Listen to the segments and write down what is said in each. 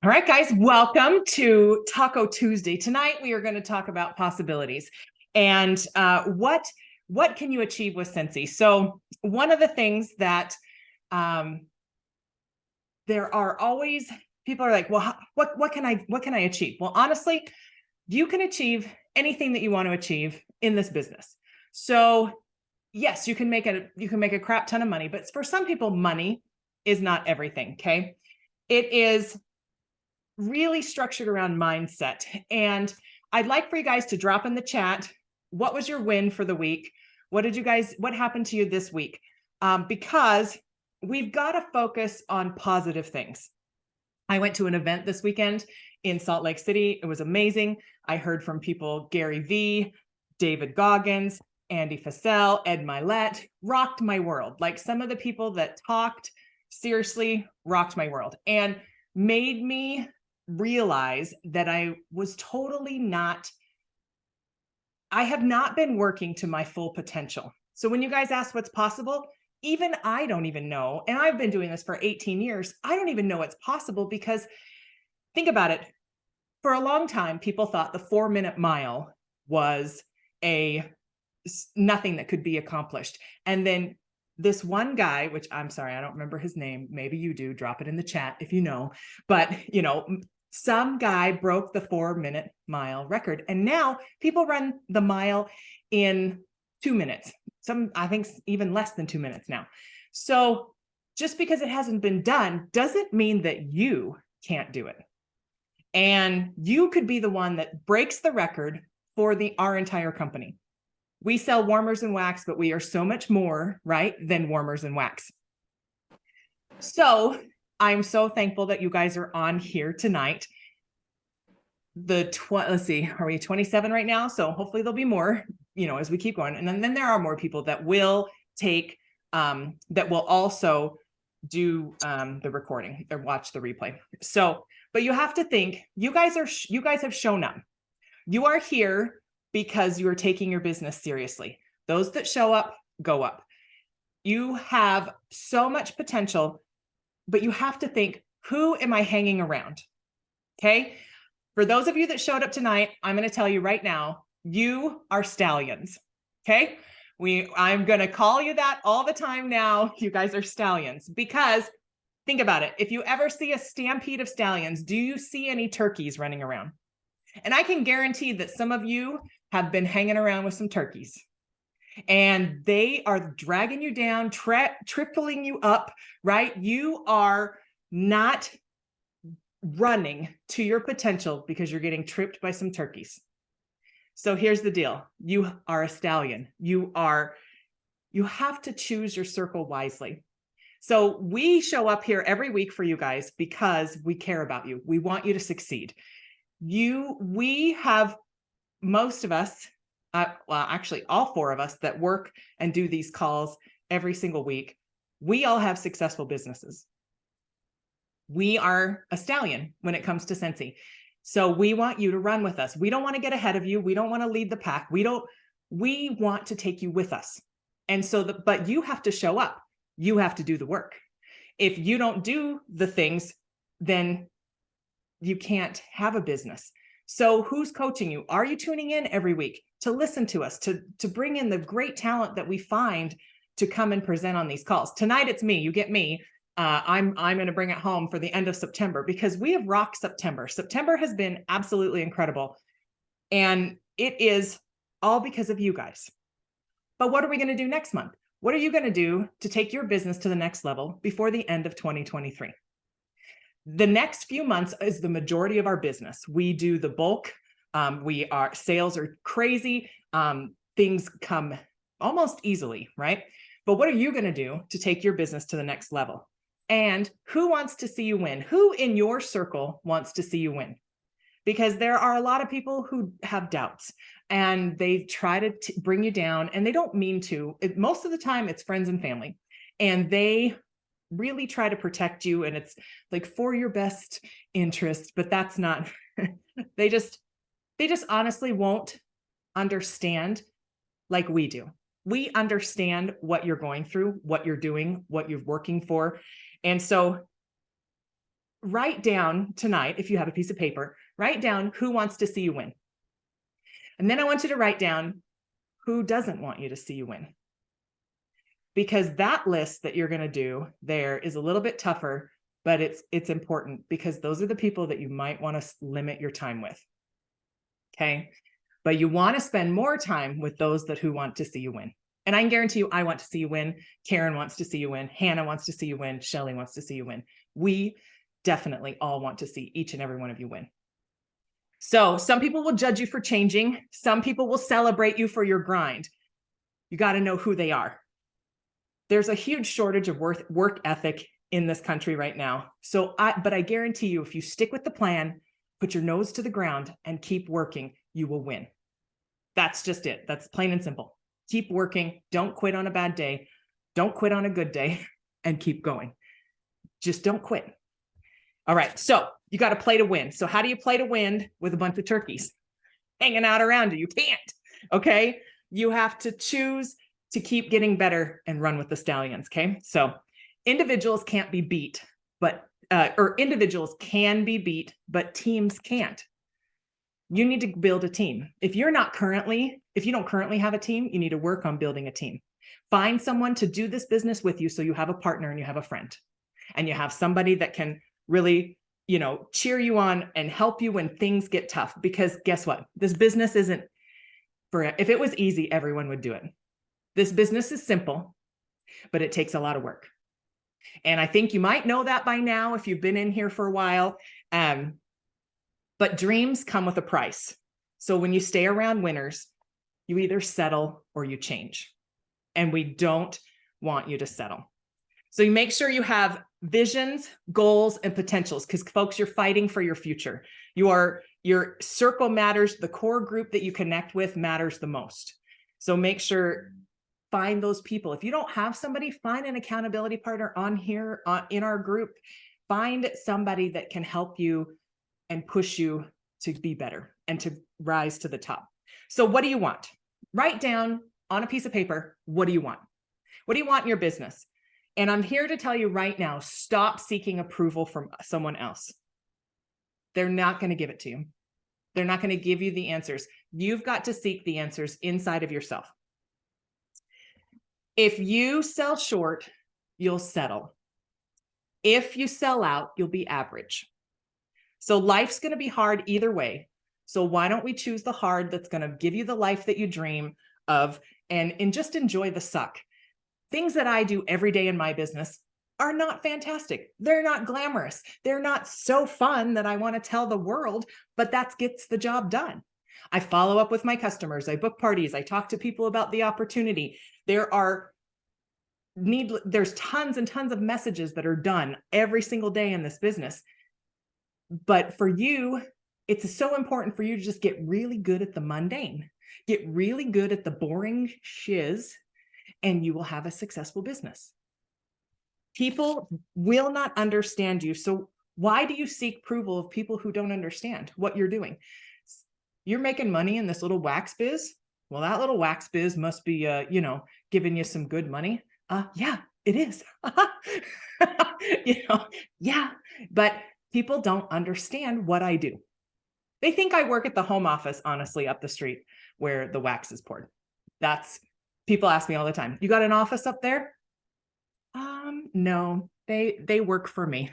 All right, guys, welcome to Taco Tuesday. Tonight, we are going to talk about possibilities and what can you achieve with Scentsy. So one of the things that there are always people are like, well, what can I achieve? Well, honestly, you can achieve anything that you want to achieve in this business. So yes, you can make a crap ton of money, but for some people, money is not everything. Okay, it is really structured around mindset. And I'd like for you guys to drop in the chat, what was your win for the week? What happened to you this week? Because we've got to focus on positive things. I went to an event this weekend in Salt Lake City. It was amazing. I heard from people, Gary Vee, David Goggins, Andy Fassel, Ed Milet, rocked my world. Like some of the people that talked seriously rocked my world and made me realize that I have not been working to my full potential. So when you guys ask what's possible, even I don't even know. And I've been doing this for 18 years. I don't even know what's possible because think about it. For a long time, people thought the 4-minute mile was nothing that could be accomplished. And then this one guy, which I'm sorry, I don't remember his name. Maybe you do, drop it in the chat if you know, but some guy broke the 4-minute mile record. And now people run the mile in 2 minutes. Some, I think even less than 2 minutes now. So just because it hasn't been done doesn't mean that you can't do it. And you could be the one that breaks the record for our entire company. We sell warmers and wax, but we are so much more, right, than warmers and wax. So I'm so thankful that you guys are on here tonight. Let's see, are we 27 right now? So hopefully there'll be more, as we keep going. And then there are more people that will take, that will also do the recording or watch the replay. So, but you have to think, you guys have shown up. You are here because you are taking your business seriously. Those that show up, go up. You have so much potential, but you have to think, who am I hanging around? Okay. For those of you that showed up tonight, I'm going to tell you right now, you are stallions. Okay. I'm going to call you that all the time now. You guys are stallions because think about it. If you ever see a stampede of stallions, do you see any turkeys running around? And I can guarantee that some of you have been hanging around with some turkeys and they are dragging you down, tripling you up, right? You are not running to your potential because you're getting tripped by some turkeys. So here's the deal. You are a stallion. You have to choose your circle wisely. So we show up here every week for you guys because we care about you. We want you to succeed. We have most of us, well, actually all 4 of us that work and do these calls every single week, we all have successful businesses. We are a stallion when it comes to Scentsy. So we want you to run with us. We don't want to get ahead of you. We don't want to lead the pack. We want to take you with us. And so, but you have to show up. You have to do the work. If you don't do the things, then you can't have a business. So who's coaching you? Are you tuning in every week to listen to us, to bring in the great talent that we find to come and present on these calls? Tonight, it's me. You get me. I'm going to bring it home for the end of September because we have rocked September. September has been absolutely incredible. And it is all because of you guys. But what are we going to do next month? What are you going to do to take your business to the next level before the end of 2023? The next few months is the majority of our business. We do the bulk. Sales are crazy. Things come almost easily, right? But what are you going to do to take your business to the next level? And who wants to see you win? Who in your circle wants to see you win? Because there are a lot of people who have doubts and they try to bring you down and they don't mean to. Most of the time it's friends and family and they really try to protect you and it's like for your best interest, but that's not, they just honestly won't understand like we do. We understand what you're going through, what you're doing, what you're working for. And so write down tonight, if you have a piece of paper, write down who wants to see you win. And then I want you to write down who doesn't want you to see you win. Because that list that you're going to do there is a little bit tougher, but it's important because those are the people that you might want to limit your time with. Okay. But you want to spend more time with those who want to see you win. And I can guarantee you, I want to see you win. Karen wants to see you win. Hannah wants to see you win. Shelly wants to see you win. We definitely all want to see each and every one of you win. So some people will judge you for changing. Some people will celebrate you for your grind. You got to know who they are. There's a huge shortage of work ethic in this country right now. But I guarantee you, if you stick with the plan, put your nose to the ground and keep working, you will win. That's just it. That's plain and simple. Keep working. Don't quit on a bad day. Don't quit on a good day, and keep going. Just don't quit. All right. So you got to play to win. So how do you play to win with a bunch of turkeys hanging out around you? You can't. Okay. You have to choose to keep getting better and run with the stallions. Okay. So individuals can't be beat, or individuals can be beat, but teams can't. You need to build a team. If you don't currently have a team, you need to work on building a team. Find someone to do this business with you. So you have a partner and you have a friend and you have somebody that can really, cheer you on and help you when things get tough. Because guess what? This business isn't if it was easy, everyone would do it. This business is simple, but it takes a lot of work. And I think you might know that by now if you've been in here for a while. But dreams come with a price. So when you stay around winners, you either settle or you change. And we don't want you to settle. So you make sure you have visions, goals, and potentials, because folks, you're fighting for your future. Your circle matters. The core group that you connect with matters the most. So make sure, find those people. If you don't have somebody, find an accountability partner in our group. Find somebody that can help you and push you to be better and to rise to the top. So what do you want? Write down on a piece of paper, what do you want? What do you want in your business? And I'm here to tell you right now, stop seeking approval from someone else. They're not going to give it to you. They're not going to give you the answers. You've got to seek the answers inside of yourself. If you sell short, you'll settle. If you sell out, you'll be average. So life's going to be hard either way. So why don't we choose the hard that's going to give you the life that you dream of, and just enjoy the suck. Things that I do every day in my business are not fantastic. They're not glamorous. They're not so fun that I want to tell the world, but that gets the job done. I follow up with my customers. I book parties. I talk to people about the opportunity. There's tons and tons of messages that are done every single day in this business. But for you, it's so important for you to just get really good at the mundane, get really good at the boring shiz, and you will have a successful business. People will not understand you. So why do you seek approval of people who don't understand what you're doing? You're making money in this little wax biz. Well, that little wax biz must be, giving you some good money. Yeah, it is. Yeah, but people don't understand what I do. They think I work at the home office, honestly, up the street where the wax is poured. People ask me all the time, you got an office up there? No, they work for me.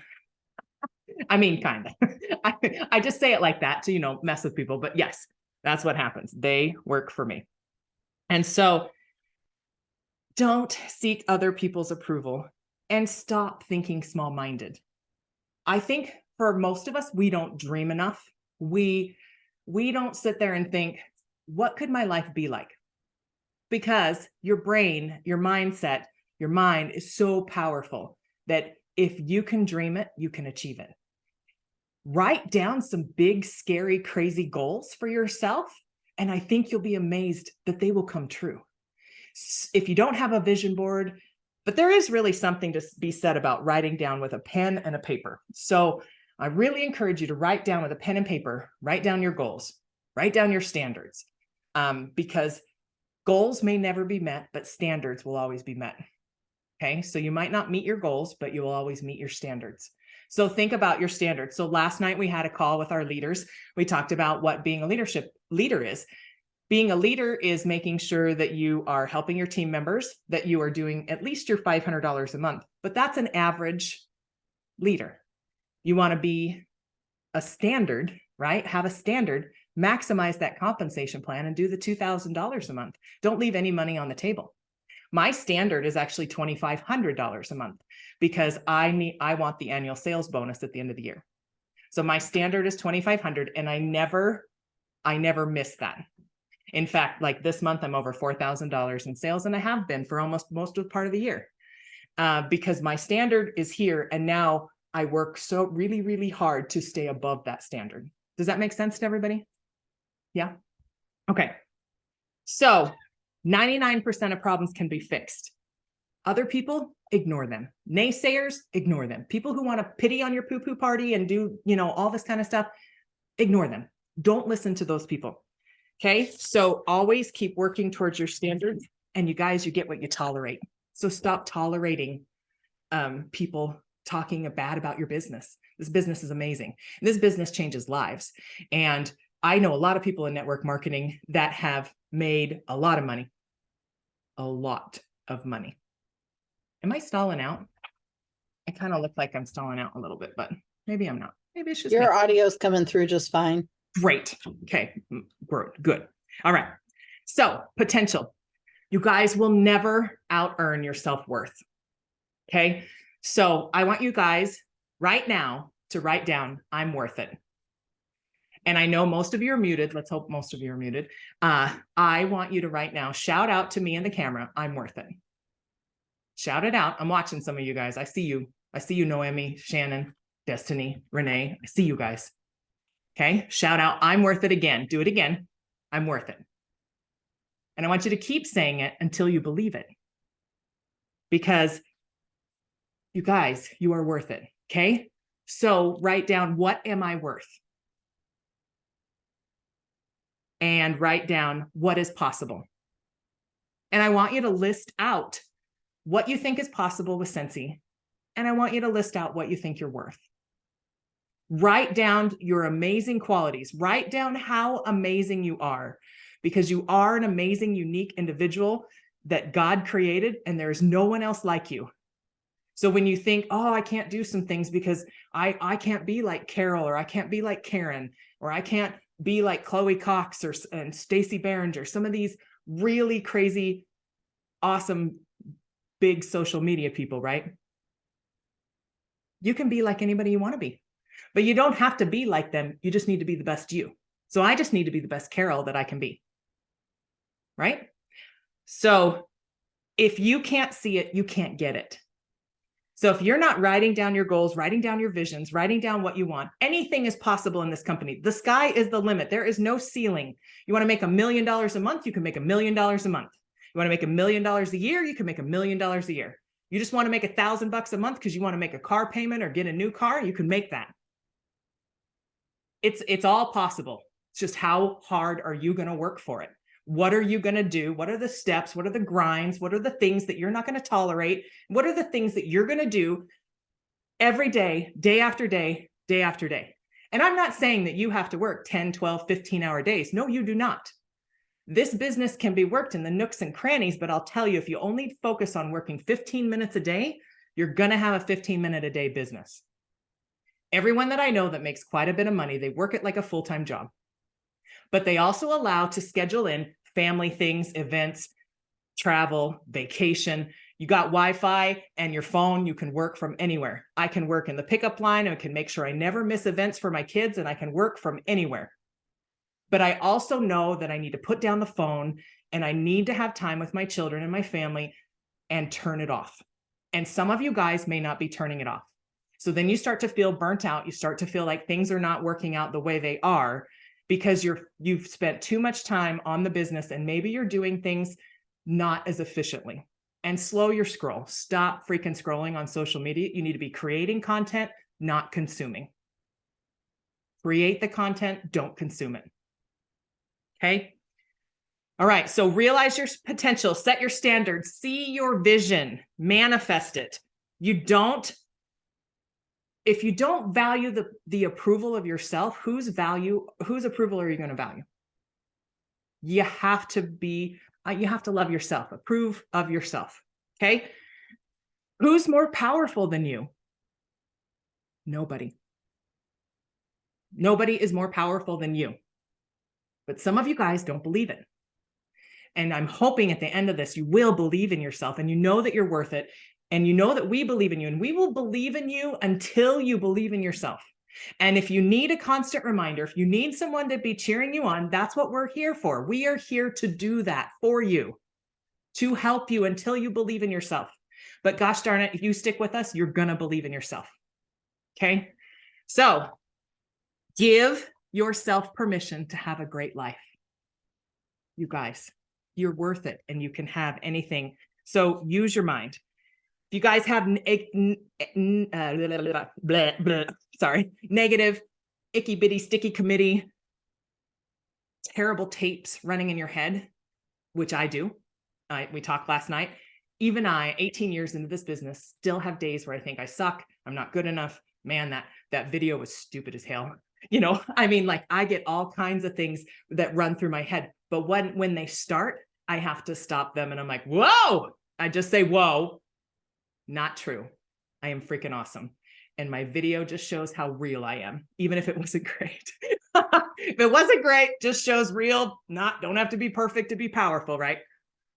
I mean, kind of. I just say it like that to, mess with people. But yes, that's what happens. They work for me. And so don't seek other people's approval and stop thinking small-minded. I think for most of us, we don't dream enough. We don't sit there and think, what could my life be like? Because your brain, your mindset, your mind is so powerful that if you can dream it, you can achieve it. Write down some big, scary, crazy goals for yourself, and I think you'll be amazed that they will come true. If you don't have a vision board, but there is really something to be said about writing down with a pen and a paper. So I really encourage you to write down with a pen and paper, write down your goals, write down your standards, because goals may never be met, but standards will always be met. Okay, so you might not meet your goals, but you will always meet your standards. So think about your standards. So last night we had a call with our leaders. We talked about what being a leadership leader is. Being a leader is making sure that you are helping your team members, that you are doing at least your $500 a month, but that's an average leader. You want to be a standard, right? Have a standard, maximize that compensation plan and do the $2,000 a month. Don't leave any money on the table. My standard is actually $2,500 a month because I want the annual sales bonus at the end of the year. So my standard is $2,500 and I never miss that. In fact, like this month, I'm over $4,000 in sales, and I have been for almost most of the part of the year because my standard is here. And now I work so really, really hard to stay above that standard. Does that make sense to everybody? Yeah. Okay. So 99% of problems can be fixed. Other people, ignore them. Naysayers, ignore them. People who want to pity on your poo-poo party and do, all this kind of stuff, ignore them. Don't listen to those people. Okay. So always keep working towards your standards, and you guys, you get what you tolerate. So stop tolerating people talking bad about your business. This business is amazing. This business changes lives. And I know a lot of people in network marketing that have made a lot of money. A lot of money. Am I stalling out? I kind of look like I'm stalling out a little bit, but maybe I'm not. Maybe it's just your audio's coming through just fine. Great. Okay. Good. All right. So potential. You guys will never out earn your self-worth. Okay. So I want you guys right now to write down, I'm worth it. And I know most of you are muted. Let's hope most of you are muted. I want you to right now shout out to me in the camera, I'm worth it. Shout it out. I'm watching some of you guys. I see you. I see you, Noemi, Shannon, Destiny, Renee. I see you guys. Okay. Shout out, I'm worth it again. Do it again. I'm worth it. And I want you to keep saying it until you believe it. Because you guys, you are worth it. Okay. So write down, what am I worth? And write down what is possible. And I want you to list out what you think is possible with Scentsy. And I want you to list out what you think you're worth. Write down your amazing qualities. Write down how amazing you are, because you are an amazing, unique individual that God created, and there's no one else like you. So when you think, oh, I can't do some things because I can't be like Carol, or I can't be like Karen, or I can't be like Chloe Cox and Stacey Behringer, some of these really crazy, awesome, big social media people, right? You can be like anybody you want to be, but you don't have to be like them. You just need to be the best you. So I just need to be the best Carol that I can be, right? So if you can't see it, you can't get it. So if you're not writing down your goals, writing down your visions, writing down what you want, anything is possible in this company. The sky is the limit. There is no ceiling. You want to make $1 million a month, you can make $1 million a month. You want to make $1 million a year, you can make $1 million a year. You just want to make $1,000 a month because you want to make a car payment or get a new car, you can make that. It's all possible. It's just how hard are you going to work for it? What are you going to do? What are the steps? What are the grinds? What are the things that you're not going to tolerate? What are the things that you're going to do every day, day after day, day after day? And I'm not saying that you have to work 10, 12, 15-hour days. No, you do not. This business can be worked in the nooks and crannies, but I'll tell you, if you only focus on working 15 minutes a day, you're going to have a 15-minute-a-day business. Everyone that I know that makes quite a bit of money, they work it like a full-time job. But they also allow to schedule in family things, events, travel, vacation. You got Wi-Fi and your phone, you can work from anywhere. I can work in the pickup line. I can make sure I never miss events for my kids, and I can work from anywhere. But I also know that I need to put down the phone, and I need to have time with my children and my family and turn it off. And some of you guys may not be turning it off. So then you start to feel burnt out. You start to feel like things are not working out the way they are, because you've spent too much time on the business, and maybe you're doing things not as efficiently. And slow your scroll. Stop freaking scrolling on social media. You need to be creating content, not consuming. Create the content, don't consume it. Okay. All right. So realize your potential, set your standards, see your vision, manifest it. You don't if you don't value the approval of yourself, whose approval are you going to value? You have to love yourself, approve of yourself. Okay. Who's more powerful than you? Nobody. Nobody is more powerful than you. But some of you guys don't believe it. And I'm hoping at the end of this, you will believe in yourself and you know that you're worth it. And you know that we believe in you, and we will believe in you until you believe in yourself. And if you need a constant reminder, if you need someone to be cheering you on, that's what we're here for. We are here to do that for you, to help you until you believe in yourself. But gosh darn it, if you stick with us, you're going to believe in yourself. Okay. So give yourself permission to have a great life. You guys, you're worth it and you can have anything. So use your mind. If you guys have negative, icky bitty, sticky committee, terrible tapes running in your head, which I do. We talked last night. Even I, 18 years into this business, still have days where I think I suck. I'm not good enough. Man, that video was stupid as hell. You know, I mean, like I get all kinds of things that run through my head. But when they start, I have to stop them. And I'm like, whoa, I just say, whoa. Not true. I am freaking awesome. And my video just shows how real I am, even if it wasn't great. If it wasn't great, just shows real, don't have to be perfect to be powerful, right?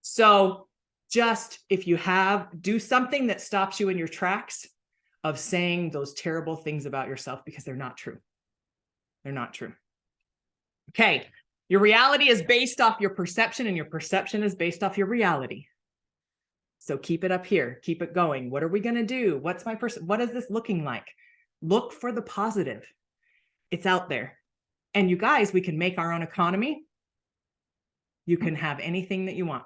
So just if you do something that stops you in your tracks of saying those terrible things about yourself because they're not true. They're not true. Okay. Your reality is based off your perception and your perception is based off your reality. So keep it up here, keep it going. What are we going to do? What is this looking like? Look for the positive. It's out there. And you guys, we can make our own economy. You can have anything that you want.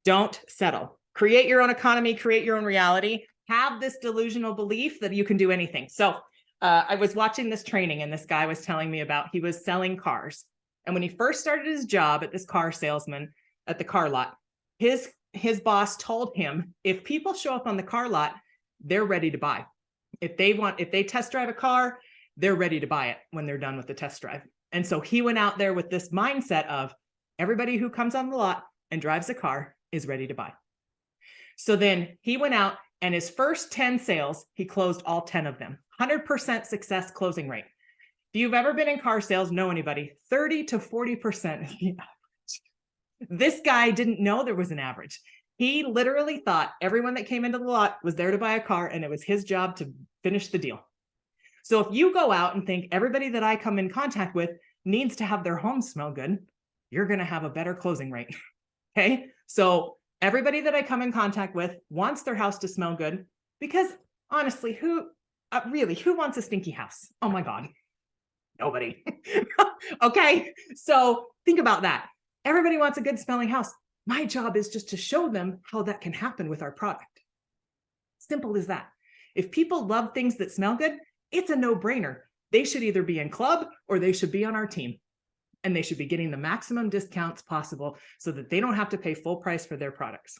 Don't settle. Create your own economy, create your own reality. Have this delusional belief that you can do anything. So I was watching this training and this guy was telling me about, he was selling cars. And when he first started his job at this car salesman at the car lot, his boss told him, if people show up on the car lot, they're ready to buy. If they test drive a car, they're ready to buy it when they're done with the test drive. And so he went out there with this mindset of everybody who comes on the lot and drives a car is ready to buy. So then he went out and his first 10 sales, he closed all 10 of them. 100% success closing rate. If you've ever been in car sales, know anybody, 30 to 40% is the average. This guy didn't know there was an average. He literally thought everyone that came into the lot was there to buy a car and it was his job to finish the deal. So if you go out and think everybody that I come in contact with needs to have their home smell good, you're going to have a better closing rate. Okay. So everybody that I come in contact with wants their house to smell good because honestly, who wants a stinky house? Oh my God. Nobody. Okay. So think about that. Everybody wants a good smelling house. My job is just to show them how that can happen with our product. Simple as that. If people love things that smell good, it's a no-brainer. They should either be in club or they should be on our team. And they should be getting the maximum discounts possible so that they don't have to pay full price for their products.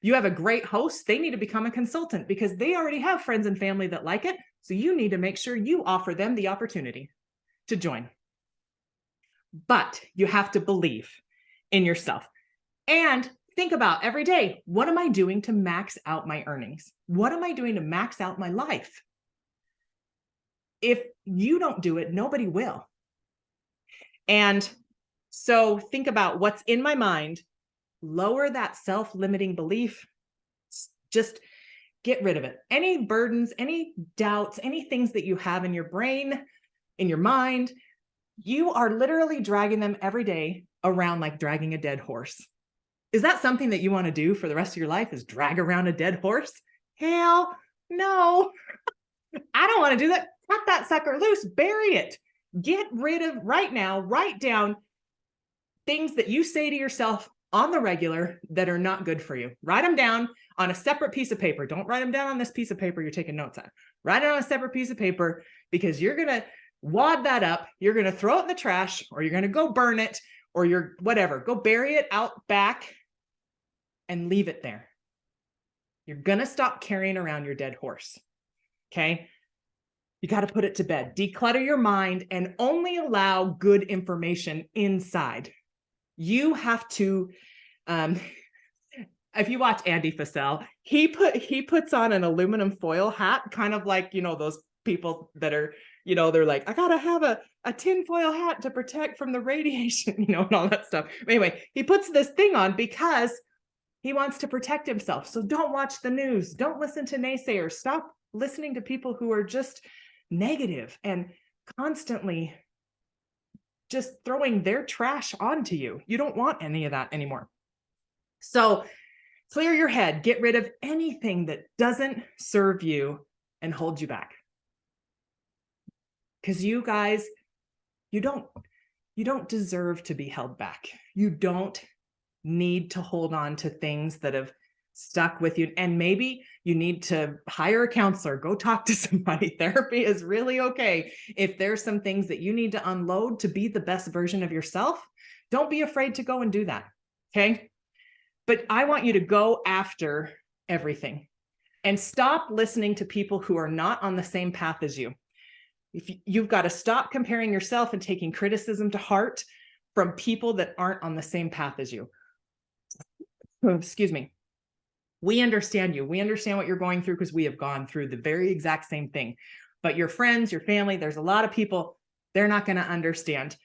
You have a great host, they need to become a consultant because they already have friends and family that like it. So you need to make sure you offer them the opportunity to join. But you have to believe in yourself and think about every day, what am I doing to max out my earnings? What am I doing to max out my life? If you don't do it, nobody will. And so think about what's in my mind, lower that self-limiting belief, just get rid of it. Any burdens, any doubts, any things that you have in your brain, in your mind, you are literally dragging them every day around like dragging a dead horse. Is that something that you want to do for the rest of your life, is drag around a dead horse? Hell no. I don't want to do that. Cut that sucker loose, bury it. Get rid of right now, write down things that you say to yourself on the regular that are not good for you. Write them down on a separate piece of paper. Don't write them down on this piece of paper you're taking notes on. Write it on a separate piece of paper because you're going to wad that up. You're going to throw it in the trash or you're going to go burn it or you're whatever. Go bury it out back and leave it there. You're going to stop carrying around your dead horse. Okay. You got to put it to bed. Declutter your mind and only allow good information inside. You have to, if you watch Andy Fassel, he puts on an aluminum foil hat, kind of like, those people that are, they're like, I gotta have a tin foil hat to protect from the radiation, and all that stuff. Anyway, he puts this thing on because he wants to protect himself. So don't watch the news. Don't listen to naysayers. Stop listening to people who are just negative and constantly just throwing their trash onto you. You don't want any of that anymore. So clear your head, get rid of anything that doesn't serve you and hold you back. Because you guys, you don't deserve to be held back. You don't need to hold on to things that have stuck with you. And maybe you need to hire a counselor, go talk to somebody. Therapy is really okay. If there's some things that you need to unload to be the best version of yourself, don't be afraid to go and do that. Okay. But I want you to go after everything and stop listening to people who are not on the same path as you. You've got to stop comparing yourself and taking criticism to heart from people that aren't on the same path as you. Excuse me. We understand you. We understand what you're going through because we have gone through the very exact same thing. But your friends, your family, there's a lot of people, they're not going to understand.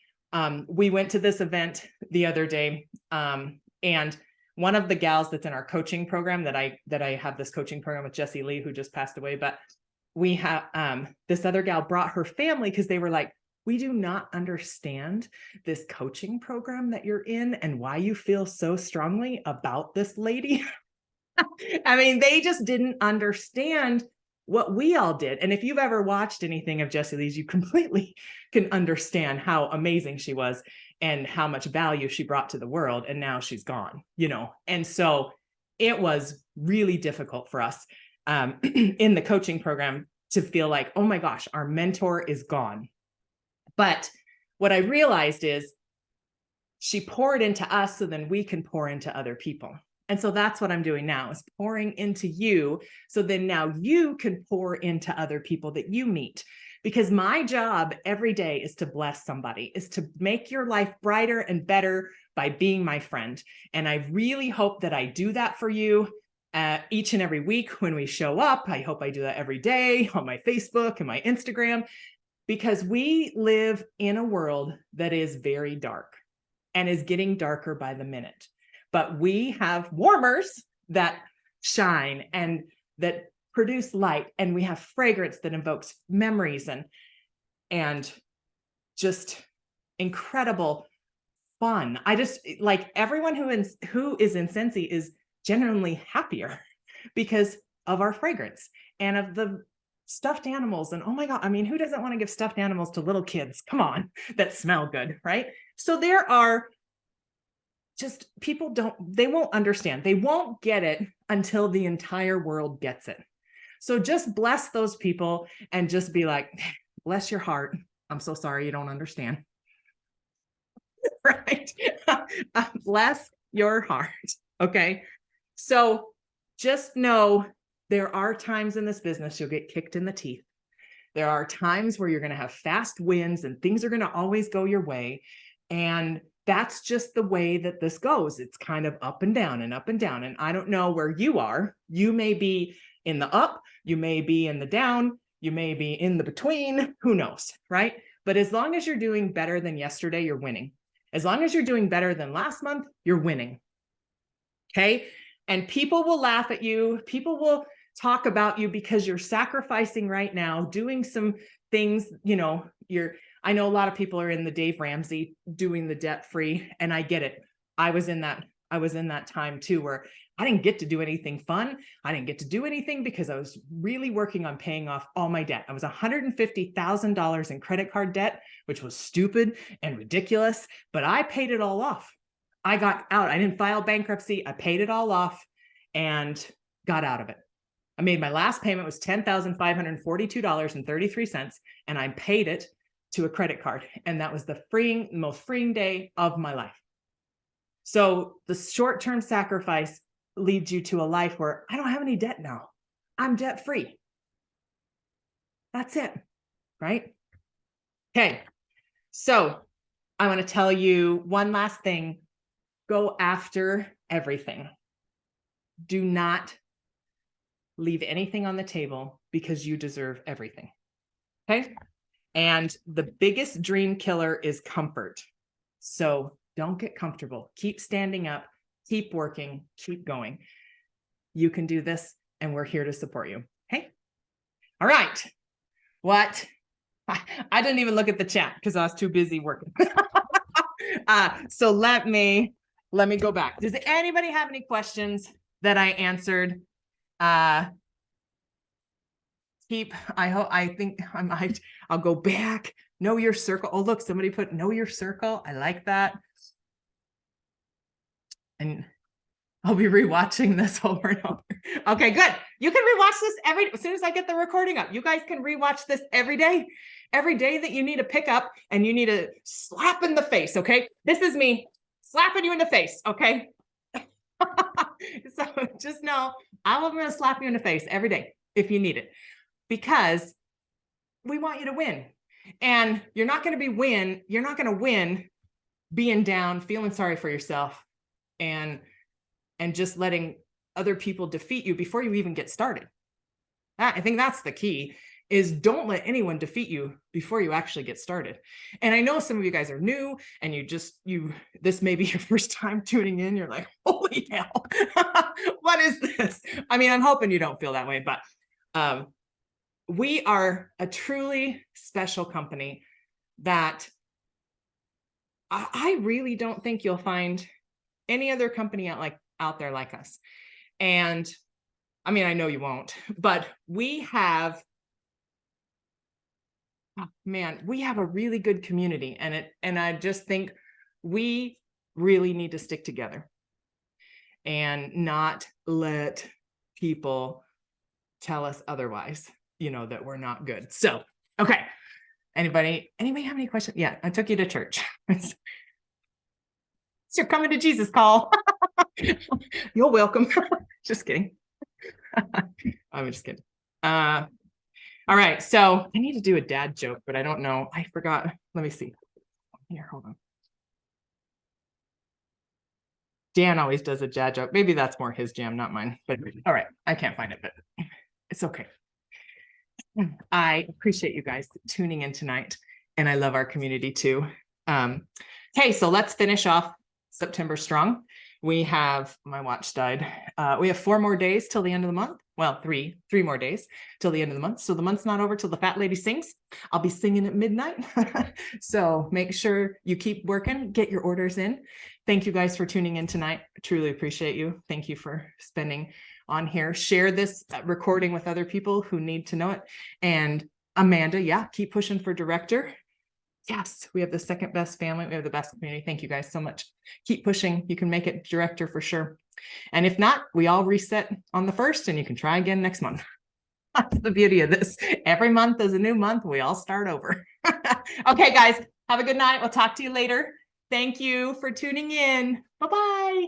We went to this event the other day, and one of the gals that's in our coaching program that I have this coaching program with Jessie Lee, who just passed away, but we have this other gal brought her family because they were like, we do not understand this coaching program that you're in and why you feel so strongly about this lady. I mean, they just didn't understand what we all did. And if you've ever watched anything of Jessie Lee's, you completely can understand how amazing she was and how much value she brought to the world. And now she's gone, And so it was really difficult for us in the coaching program to feel like, oh my gosh, our mentor is gone. But what I realized is she poured into us so then we can pour into other people. And so that's what I'm doing now, is pouring into you. So then now you can pour into other people that you meet. Because my job every day is to bless somebody, is to make your life brighter and better by being my friend. And I really hope that I do that for you each and every week when we show up. I hope I do that every day on my Facebook and my Instagram, because we live in a world that is very dark and is getting darker by the minute. But we have warmers that shine and that produce light, and we have fragrance that invokes memories and just incredible fun. I just like everyone who is in Scentsy is genuinely happier because of our fragrance and of the stuffed animals. And oh my God, I mean, who doesn't want to give stuffed animals to little kids? Come on, that smell good, right? So there are just people they won't understand. They won't get it until the entire world gets it. So just bless those people and just be like, bless your heart. I'm so sorry you don't understand. Right? Bless your heart. Okay. So just know there are times in this business you'll get kicked in the teeth. There are times where you're going to have fast wins and things are going to always go your way. And that's just the way that this goes. It's kind of up and down and up and down. And I don't know where you are. You may be in the up, you may be in the down, you may be in the between, who knows, right? But as long as you're doing better than yesterday, you're winning. As long as you're doing better than last month, you're winning. Okay. And people will laugh at you. People will talk about you because you're sacrificing right now, doing some things, I know a lot of people are in the Dave Ramsey doing the debt free, and I get it. I was in that time too, where I didn't get to do anything fun. I didn't get to do anything because I was really working on paying off all my debt. I was $150,000 in credit card debt, which was stupid and ridiculous, but I paid it all off. I got out. I didn't file bankruptcy. I paid it all off and got out of it. I made my last payment was $10,542.33, and I paid it to a credit card. And that was the most freeing day of my life. So the short-term sacrifice leads you to a life where I don't have any debt now. I'm debt free. That's it. right? Okay. So I want to tell you one last thing. Go after everything. Do not leave anything on the table because you deserve everything. Okay. And the biggest dream killer is comfort. So don't get comfortable. Keep standing up, keep working, keep going. You can do this, and we're here to support you. Okay. All right. What? I didn't even look at the chat because I was too busy working. So let me go back. Does anybody have any questions that I answered? I think I'll go back. Know your circle. Oh, look, somebody put know your circle. I like that. And I'll be rewatching this over and over. Okay, good. You can rewatch this as soon as I get the recording up. You guys can rewatch this every day. Every day that you need a pickup and you need a slap in the face, okay? This is me slapping you in the face, okay? So just know I'm going to slap you in the face every day if you need it, because we want you to win. And you're not going to win being down, feeling sorry for yourself, and just letting other people defeat you before you even get started. I think that's the key, is don't let anyone defeat you before you actually get started. And I know some of you guys are new and this may be your first time tuning in. You're like, holy hell, what is this? I mean, I'm hoping you don't feel that way, but we are a truly special company that I really don't think you'll find any other company out there like us. And I mean, I know you won't, but we have a really good community, and I just think we really need to stick together and not let people tell us otherwise, that we're not good. So, okay. Anybody have any questions? Yeah, I took you to church. It's your coming to Jesus call. You're welcome. Just kidding. I'm just kidding. All right. So I need to do a dad joke, but I don't know. I forgot. Let me see. Here, hold on. Dan always does a dad joke. Maybe that's more his jam, not mine. But all right. I can't find it, but it's okay. I appreciate you guys tuning in tonight, and I love our community too. Okay, so let's finish off September strong. We have, my watch died. We have 4 more days till the end of the month. Well, three more days till the end of the month. So the month's not over till the fat lady sings. I'll be singing at midnight. So make sure you keep working, get your orders in. Thank you guys for tuning in tonight. I truly appreciate you. Thank you for spending on here. Share this recording with other people who need to know it. And Amanda, keep pushing for director. Yes, we have the second best family. We have the best community. Thank you guys so much. Keep pushing. You can make it director for sure. And if not, we all reset on the 1st and you can try again next month. That's the beauty of this. Every month is a new month. We all start over. Okay, guys, have a good night. We'll talk to you later. Thank you for tuning in. Bye-bye.